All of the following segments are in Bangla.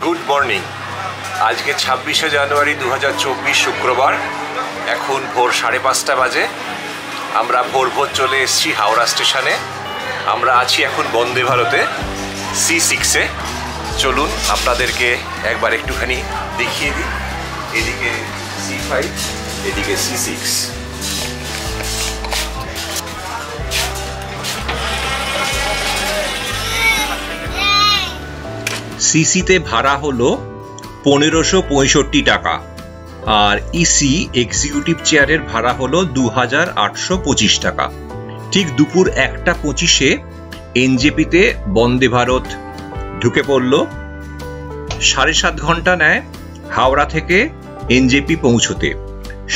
Good morning. আজকে 26শে জানুয়ারি 2024 শুক্রবার। এখন ভোর 5:30 বাজে। আমরা ভোর চলে এসেছি হাওড়া স্টেশনে। আমরা আছি এখন বন্দে ভারতে C6-এ। চলুন আপনাদেরকে একবার একটুখানি দেখিয়ে দিই। এদিকে C5, এদিকে C6। সিসিতে ভাড়া হলো 1565 টাকা আর ইসি এক্সিকিউটিভ চেয়ারের ভাড়া হলো 2825 টাকা। ঠিক দুপুর 1:25-এ এনজেপিতে বন্দে ভারত ঢুকে পড়ল। 7.5 ঘন্টা নেয় হাওড়া থেকে এনজেপি পৌঁছতে।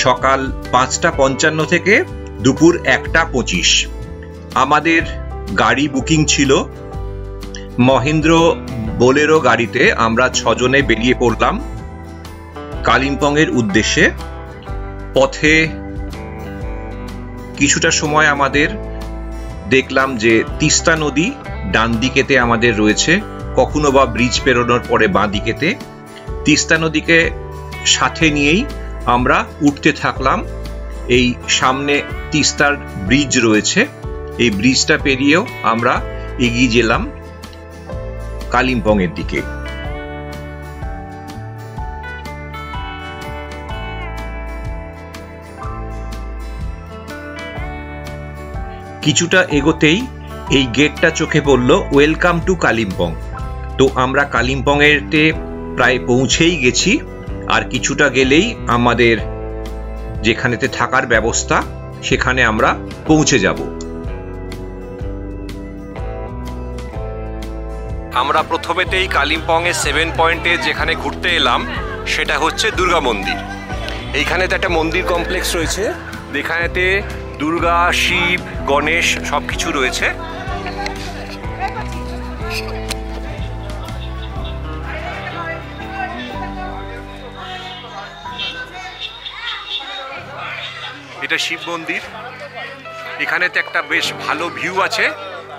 সকাল 5:55 থেকে দুপুর 1:25। আমাদের গাড়ি বুকিং ছিল মহেন্দ্র বোলেরো গাড়িতে। আমরা 6 জনে বেরিয়ে পড়লাম কালিম্পংয়ের উদ্দেশ্যে। পথে কিছুটা সময় আমাদের দেখলাম যে তিস্তা নদী ডান দিকেতে আমাদের রয়েছে, কখনো বা ব্রিজ পেরোনোর পরে বাঁ দিকেতে। তিস্তা নদীকে সাথে নিয়েই আমরা উঠতে থাকলাম। এই সামনে তিস্তার ব্রিজ রয়েছে, এই ব্রিজটা পেরিয়েও আমরা এগিয়ে গেলাম কালিম্পংয়ের দিকে। কিছুটা এগোতেই এই গেটটা চোখে পড়ল, ওয়েলকাম টু কালিম্পং। তো আমরা কালিম্পংয়েতে প্রায় পৌঁছেই গেছি। আর কিছুটা গেলেই আমাদের যেখানেতে থাকার ব্যবস্থা সেখানে আমরা পৌঁছে যাব। আমরা প্রথমেতেই কালিম্পংয়ে 7 পয়েন্টে যেখানে ঘুরতে এলাম সেটা হচ্ছে দুর্গা মন্দির। এইখানেতে একটা মন্দির কমপ্লেক্স রয়েছে, যেখানেতে দুর্গা, শিব, গণেশ সব কিছু রয়েছে। এটা শিব মন্দির। এখানেতে একটা বেশ ভালো ভিউ আছে,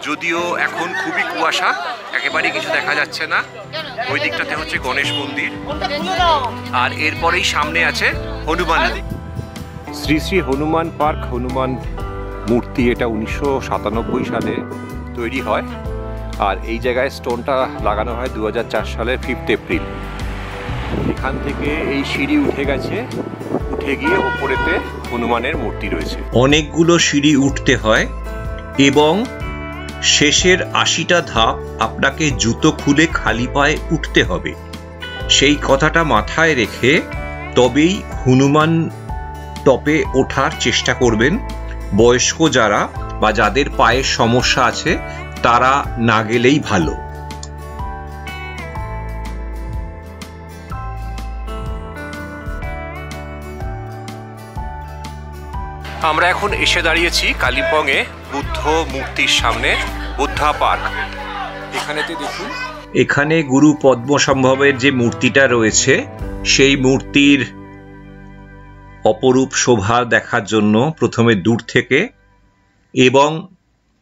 যদিও এখন খুবই কুয়াশা, একেবারে কিছু দেখা যাচ্ছে না। ওই দিকটাতে হচ্ছে গণেশ মন্দির, আর এরপরেই সামনে আছে হনুমান। শ্রী শ্রী হনুমান পার্ক, হনুমান মূর্তি। এটা 1997 সালে তৈরি হয়, আর এই জায়গায় স্টোনটা লাগানো হয় 2004 সালের 5 এপ্রিল। এখান থেকে এই সিঁড়ি উঠে গেছে, উঠে গিয়ে ওপরেতে হনুমানের মূর্তি রয়েছে। অনেকগুলো সিঁড়ি উঠতে হয় এবং শেষের 80টা ধাপ আপনাকে জুতো খুলে খালি পায়ে উঠতে হবে। সেই কথাটা মাথায় রেখে তবেই হনুমান টপে ওঠার চেষ্টা করবেন। বয়স্ক যারা বা যাদের পায়ের সমস্যা আছে তারা না গেলেই ভালো। আমরা এখন এসে দাঁড়িয়েছি কালিম্পংয়ে বুদ্ধ মূর্তির সামনে, বুদ্ধা পার্ক। এখানেতে দেখুন, এখানে গুরু পদ্মসম্ভবের যে মূর্তিটা রয়েছে সেই মূর্তির অপরূপ শোভা দেখার জন্য প্রথমে দূর থেকে এবং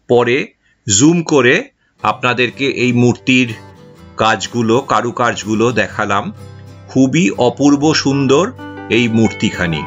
পরে জুম করে আপনাদেরকে এই মূর্তির কাজগুলো, কারুকার্যগুলো দেখালাম। খুবই অপূর্ব সুন্দর এই মূর্তিখানি।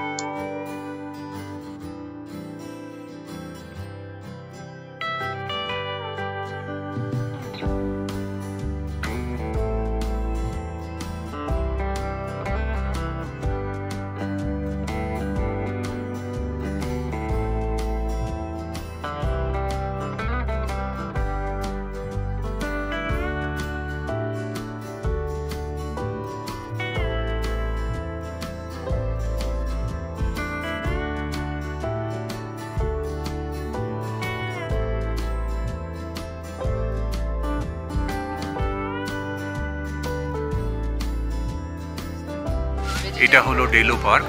এটা হলো ডেলো পার্ক।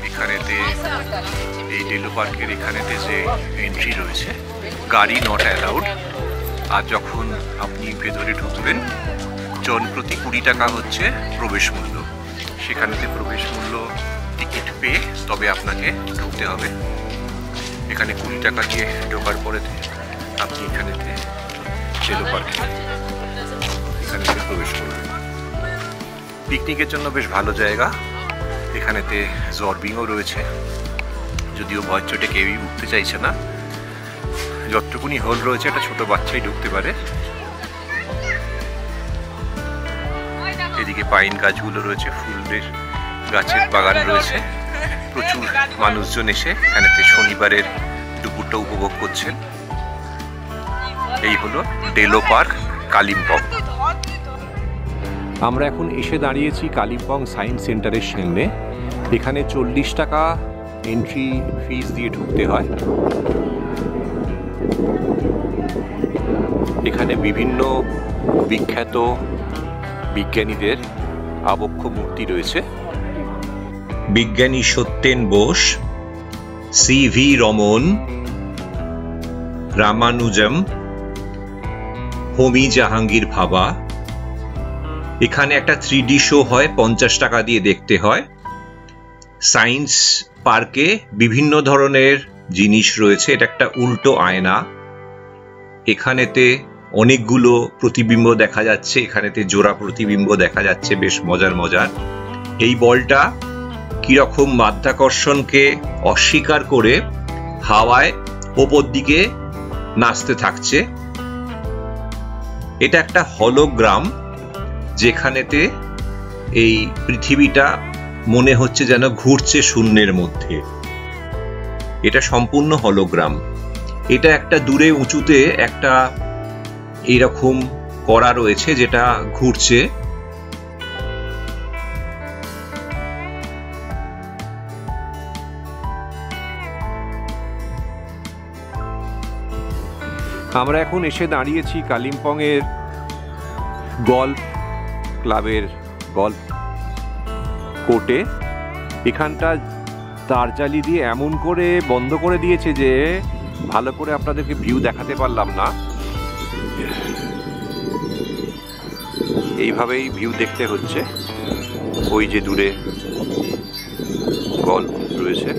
এখানেতে এই ডেলো পার্কের এখানেতে যে এন্ট্রি রয়েছে, গাড়ি নট অ্যালাউড। আর যখন আপনি ভেতরে ঢুকবেন জন প্রতি 20 টাকা হচ্ছে প্রবেশ মূল্য। সেখানেতে প্রবেশ মূল্য টিকিট পেয়ে তবে আপনাকে ঢুকতে হবে। এখানে 20 টাকা দিয়ে ঢোকার পরে আপনি এখানেতে ডেলো পার্কে এখানে প্রবেশ করবেন। পিকনিকের জন্য বেশ ভালো জায়গা। এখানেতে জর্বিংও রয়েছে, যদিও ভয়ের চোটে কেউই উঠতে চাইছে না। যতটুকুনি হোল রয়েছে একটা ছোট বাচ্চাই ঢুকতে পারে। এদিকে পাইন গাছগুলো রয়েছে, ফুলের গাছের বাগান রয়েছে। প্রচুর মানুষজন এসে এখানেতে শনিবারের দুপুরটা উপভোগ করছেন। এই হলো ডেলো পার্ক, কালিম্পং। আমরা এখন এসে দাঁড়িয়েছি কালিম্পং সায়েন্স সেন্টারের সামনে। এখানে 40 টাকা এন্ট্রি ফিস দিয়ে ঢুকতে হয়। এখানে বিভিন্ন বিখ্যাত বিজ্ঞানীদের আবক্ষ মূর্তি রয়েছে। বিজ্ঞানী সত্যেন বোস, সিভি রমন, রামানুজম, হোমি জাহাঙ্গীর ভাবা। এখানে একটা 3D শো হয়, 50 টাকা দিয়ে দেখতে হয়। সায়েন্স পার্কে বিভিন্ন ধরনের জিনিস রয়েছে। এটা একটা উল্টো আয়না। এখানেতে অনেকগুলো প্রতিবিম্ব দেখা যাচ্ছে, এখানেতে জোড়া প্রতিবিম্ব দেখা যাচ্ছে, বেশ মজার মজার। এই বলটা কিরকম মাধ্যাকর্ষণকে অস্বীকার করে হাওয়ায় ওপর দিকে নাচতে থাকছে। এটা একটা হলোগ্রাম, যেখানেতে এই পৃথিবীটা মনে হচ্ছে যেন ঘুরছে শূন্যের মধ্যে। এটা সম্পূর্ণ হলোগ্রাম। এটা একটা দূরে উঁচুতে একটা এইরকম করা রয়েছে যেটা ঘুরছে। আমরা এখন এসে দাঁড়িয়েছি কালিম্পং এর গল্ফ ক্লাবের গল্ফ কোর্টে। এখানটা তারজালি দিয়ে এমন করে বন্ধ করে দিয়েছে যে ভালো করে আপনাদেরকে ভিউ দেখাতে পারলাম না। এইভাবেই ভিউ দেখতে হচ্ছে। ওই যে দূরে গল্ফ রয়েছে।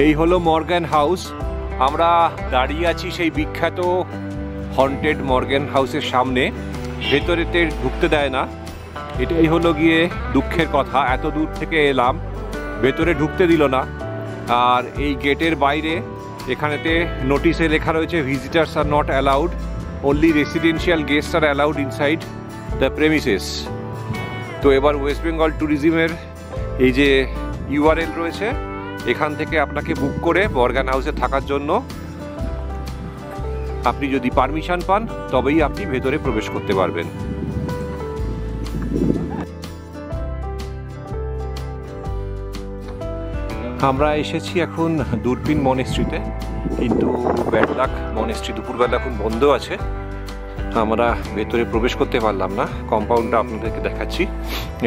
এই হলো মর্গ্যান হাউস। আমরা দাঁড়িয়ে আছি সেই বিখ্যাত হন্টেড মর্গ্যান হাউসের সামনে। ভেতরেতে ঢুকতে দেয় না, এটাই হলো গিয়ে দুঃখের কথা। এত দূর থেকে এলাম, ভেতরে ঢুকতে দিল না। আর এই গেটের বাইরে এখানেতে নোটিশে লেখা রয়েছে visitors are not allowed, only residential guest R allowed inside the premises. তো এবার ওয়েস্ট বেঙ্গল ট্যুরিজমের এই যে ইউআরএল রয়েছে, এখান থেকে আপনাকে বুক করে মর্গ্যান হাউসে থাকার জন্য আপনি যদি পারমিশন পান তবেই আপনি ভেতরে প্রবেশ করতে পারবেন। আমরা এসেছি এখন দূরবীন মনেস্ট্রিতে, কিন্তু ব্যাড লাক মনেস্ট্রি দুপুরবেলা এখন বন্ধ আছে। আমরা ভেতরে প্রবেশ করতে পারলাম না। কম্পাউন্ডটা আপনাদেরকে দেখাচ্ছি।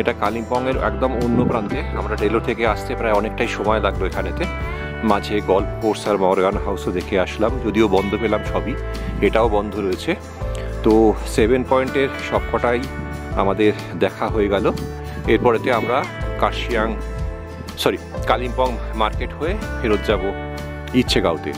এটা কালিম্পংয়ের একদম অন্য প্রান্তে। আমরা ডেলো থেকে আসতে প্রায় অনেকটাই সময় লাগলো। এখানেতে মাঝে গল্ফ কোর্স আর মর্গ্যান হাউসও দেখে আসলাম, যদিও বন্ধ পেলাম সবই। এটাও বন্ধ রয়েছে। তো 7 পয়েন্টের সবকটাই আমাদের দেখা হয়ে গেল। এরপরেতে আমরা কালিম্পং মার্কেট হয়ে ফেরত যাব ইচ্ছেগাঁওতে।